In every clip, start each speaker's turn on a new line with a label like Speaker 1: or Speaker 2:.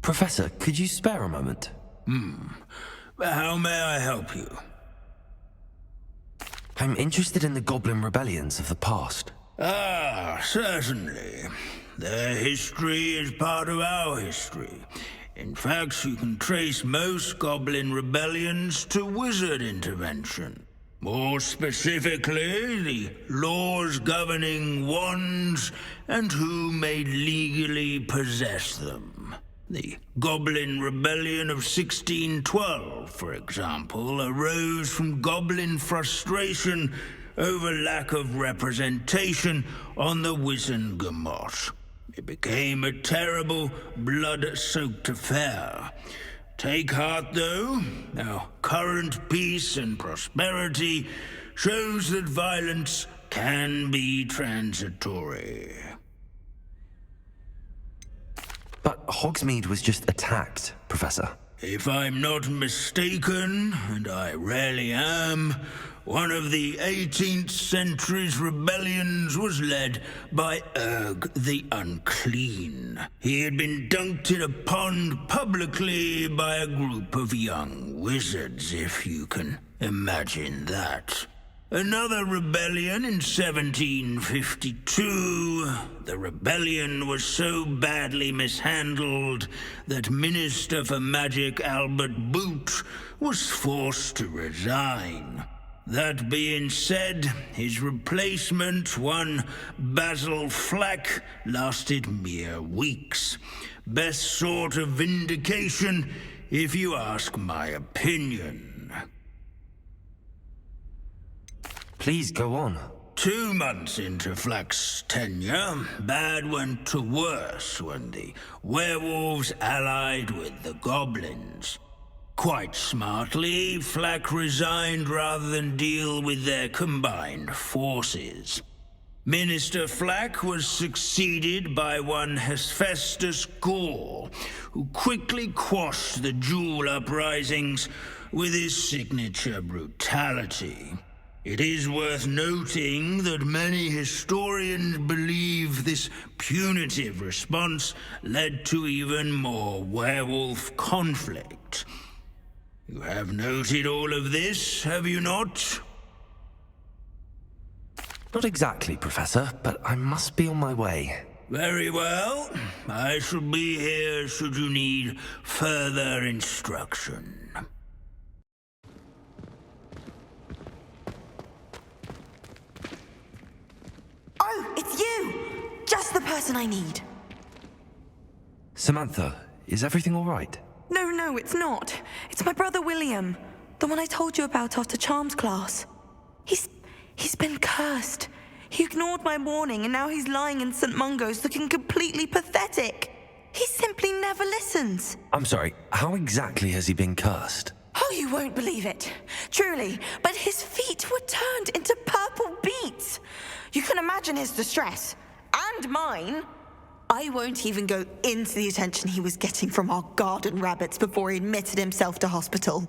Speaker 1: Professor, could you spare a moment?
Speaker 2: How may I help you?
Speaker 1: I'm interested in the Goblin rebellions of the past.
Speaker 2: Ah, certainly. Their history is part of our history. In fact, you can trace most Goblin rebellions to wizard intervention. More specifically, the laws governing wands and who may legally possess them. The Goblin Rebellion of 1612, for example, arose from Goblin frustration over lack of representation on the Wizengamot. It became a terrible, blood-soaked affair. Take heart, though. Our current peace and prosperity shows that violence can be transitory.
Speaker 1: But Hogsmeade was just attacked, Professor.
Speaker 2: If I'm not mistaken, and I rarely am, one of the 18th century's rebellions was led by Urg the Unclean. He had been dunked in a pond publicly by a group of young wizards, if you can imagine that. Another rebellion in 1752. The rebellion was so badly mishandled that Minister for Magic Albert Boot was forced to resign. That being said, his replacement, one Basil Flack, lasted mere weeks. Best sort of vindication, if you ask my opinion.
Speaker 1: Please go on.
Speaker 2: 2 months into Flack's tenure, bad went to worse when the werewolves allied with the goblins. Quite smartly, Flack resigned rather than deal with their combined forces. Minister Flack was succeeded by one Hephaestus Gore, who quickly quashed the Jewel uprisings with his signature brutality. It is worth noting that many historians believe this punitive response led to even more werewolf conflict. You have noted all of this, have you not?
Speaker 1: Not exactly, Professor, but I must be on my way.
Speaker 2: Very well. I shall be here should you need further instruction.
Speaker 3: Oh, it's you! Just the person I need.
Speaker 1: Samantha, is everything all right?
Speaker 3: No, it's not. It's my brother William. The one I told you about after Charms class. He's been cursed. He ignored my warning and now he's lying in St. Mungo's looking completely pathetic. He simply never listens.
Speaker 1: I'm sorry, how exactly has he been cursed?
Speaker 3: Oh, you won't believe it. Truly, but his feet were turned into purple beets. You can imagine his distress. And mine. I won't even go into the attention he was getting from our garden rabbits before he admitted himself to hospital.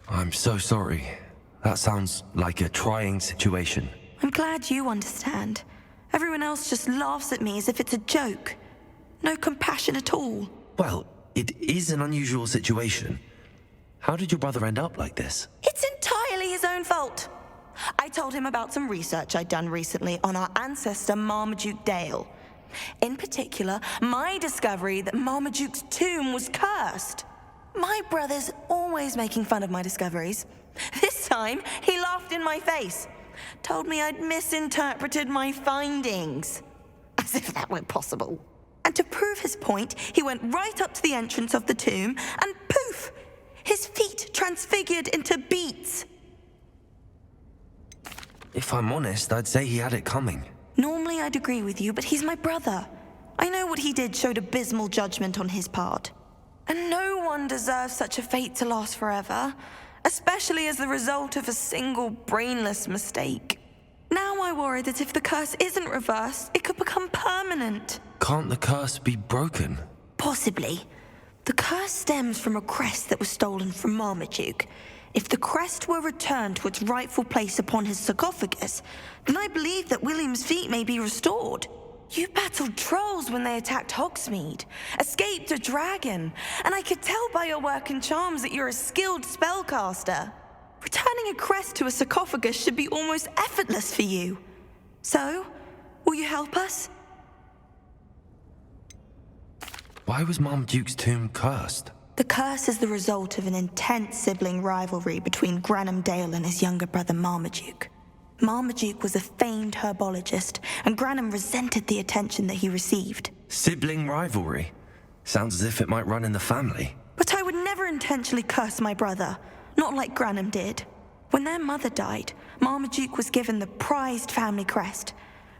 Speaker 1: I'm so sorry. That sounds like a trying situation.
Speaker 3: I'm glad you understand. Everyone else just laughs at me as if it's a joke. No compassion at all.
Speaker 1: Well, it is an unusual situation. How did your brother end up like this?
Speaker 3: It's entirely his own fault. I told him about some research I'd done recently on our ancestor Marmaduke Dale. In particular, my discovery that Marmaduke's tomb was cursed. My brother's always making fun of my discoveries. This time, he laughed in my face. Told me I'd misinterpreted my findings. As if that were possible. And to prove his point, he went right up to the entrance of the tomb and poof! His feet transfigured into beets.
Speaker 1: If I'm honest, I'd say he had it coming.
Speaker 3: Normally I'd agree with you, but he's my brother. I know what he did showed abysmal judgment on his part. And no one deserves such a fate to last forever, especially as the result of a single brainless mistake. Now I worry that if the curse isn't reversed, it could become permanent.
Speaker 1: Can't the curse be broken?
Speaker 3: Possibly. The curse stems from a crest that was stolen from Marmaduke. If the crest were returned to its rightful place upon his sarcophagus, then I believe that William's feet may be restored. You battled trolls when they attacked Hogsmeade, escaped a dragon, and I could tell by your work and charms that you're a skilled spellcaster. Returning a crest to a sarcophagus should be almost effortless for you. So, will you help us?
Speaker 1: Why was Marmaduke's tomb cursed?
Speaker 3: The curse is the result of an intense sibling rivalry between Granham Dale and his younger brother Marmaduke. Marmaduke was a famed herbologist, and Granham resented the attention that he received.
Speaker 1: Sibling rivalry? Sounds as if it might run in the family.
Speaker 3: But I would never intentionally curse my brother, not like Granham did. When their mother died, Marmaduke was given the prized family crest.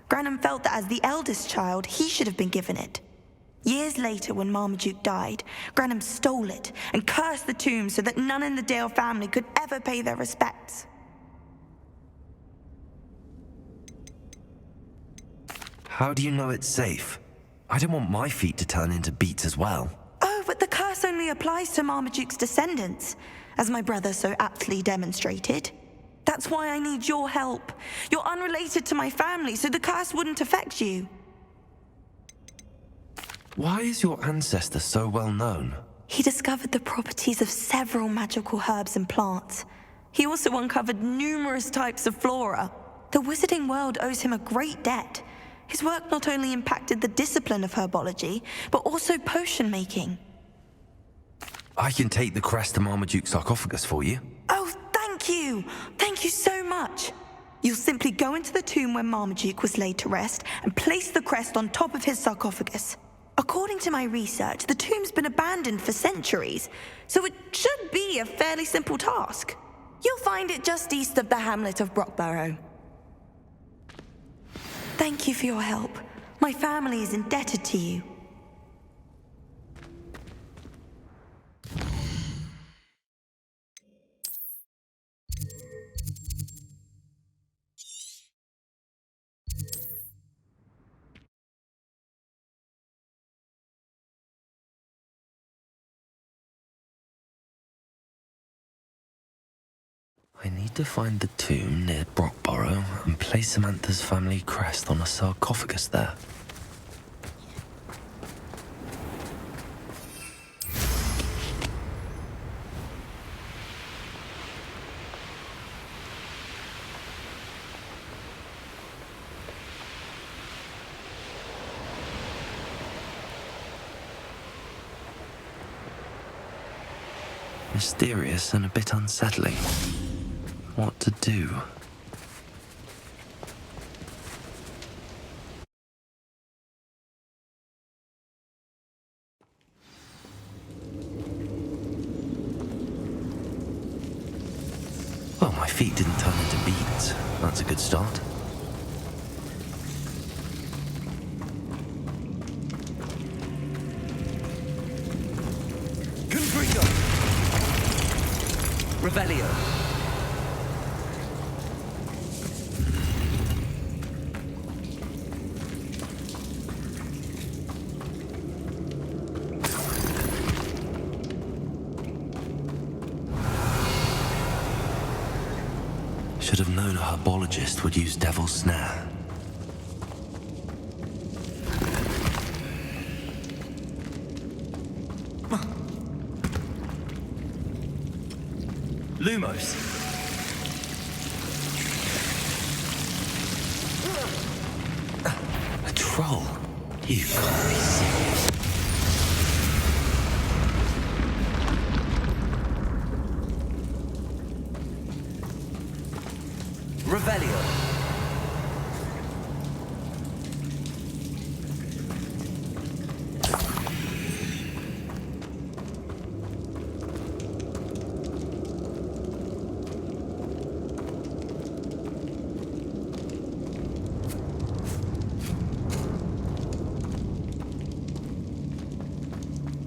Speaker 3: Granham felt that as the eldest child, he should have been given it. Years later, when Marmaduke died, Granham stole it and cursed the tomb so that none in the Dale family could ever pay their respects.
Speaker 1: How do you know it's safe? I don't want my feet to turn into beets as well.
Speaker 3: Oh, but the curse only applies to Marmaduke's descendants, as my brother so aptly demonstrated. That's why I need your help. You're unrelated to my family, so the curse wouldn't affect you.
Speaker 1: Why is your ancestor so well known?
Speaker 3: He discovered the properties of several magical herbs and plants. He also uncovered numerous types of flora. The wizarding world owes him a great debt. His work not only impacted the discipline of herbology, but also potion making.
Speaker 1: I can take the crest to Marmaduke's sarcophagus for you.
Speaker 3: Oh, thank you! Thank you so much! You'll simply go into the tomb where Marmaduke was laid to rest and place the crest on top of his sarcophagus. According to my research, the tomb's been abandoned for centuries, so it should be a fairly simple task. You'll find it just east of the hamlet of Brockborough. Thank you for your help. My family is indebted to you.
Speaker 1: I need to find the tomb near Brockborough and place Samantha's family crest on a sarcophagus there. Mysterious and a bit unsettling. What to do? Well, my feet didn't turn into beads. That's a good start.
Speaker 4: Confringo! Revelio!
Speaker 1: Should have known a herbologist would use Devil's Snare.
Speaker 4: Lumos!
Speaker 1: A troll? You can't be serious.
Speaker 4: Revelio!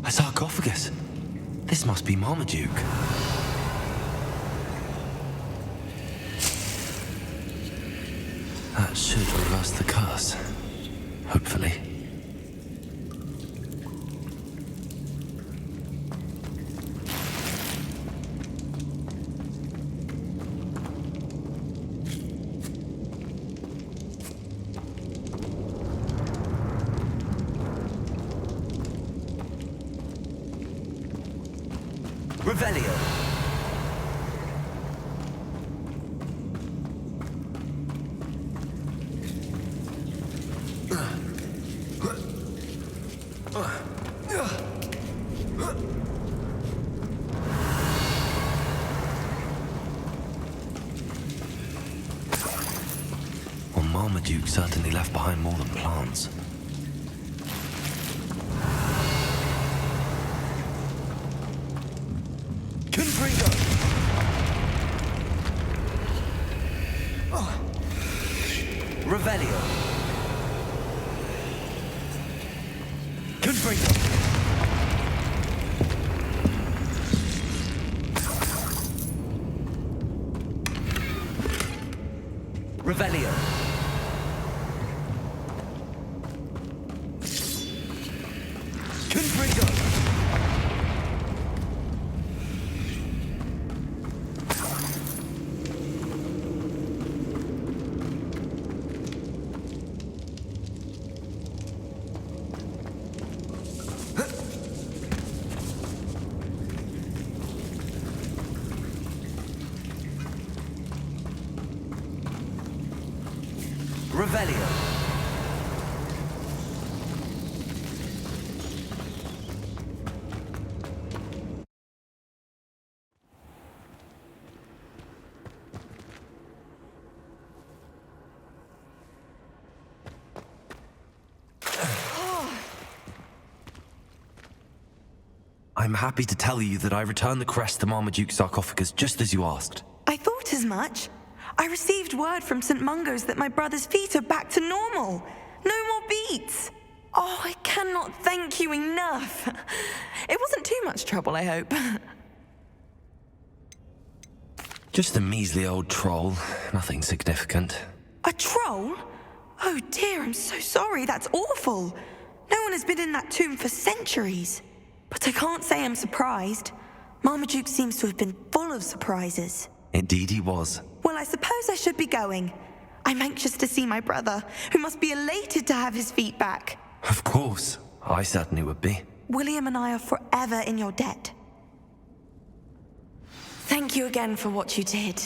Speaker 1: A sarcophagus. This must be Marmaduke. That should reverse the curse. Hopefully. Revelio. Well, Marmaduke certainly left behind more than plants. Confringo! Revelio. Confringo. Revelio. Confringo. Revelio. I'm happy to tell you that I returned the crest to Marmaduke's sarcophagus just as you asked.
Speaker 3: I thought as much. I received word from St. Mungo's that my brother's feet are back to normal. No more beats. Oh, I cannot thank you enough. It wasn't too much trouble, I hope.
Speaker 1: Just a measly old troll, nothing significant.
Speaker 3: A troll? Oh dear, I'm so sorry. That's awful. No one has been in that tomb for centuries. But I can't say I'm surprised. Marmaduke seems to have been full of surprises.
Speaker 1: Indeed he was.
Speaker 3: Well, I suppose I should be going. I'm anxious to see my brother, who must be elated to have his feet back.
Speaker 1: Of course. I certainly would be.
Speaker 3: William and I are forever in your debt. Thank you again for what you did.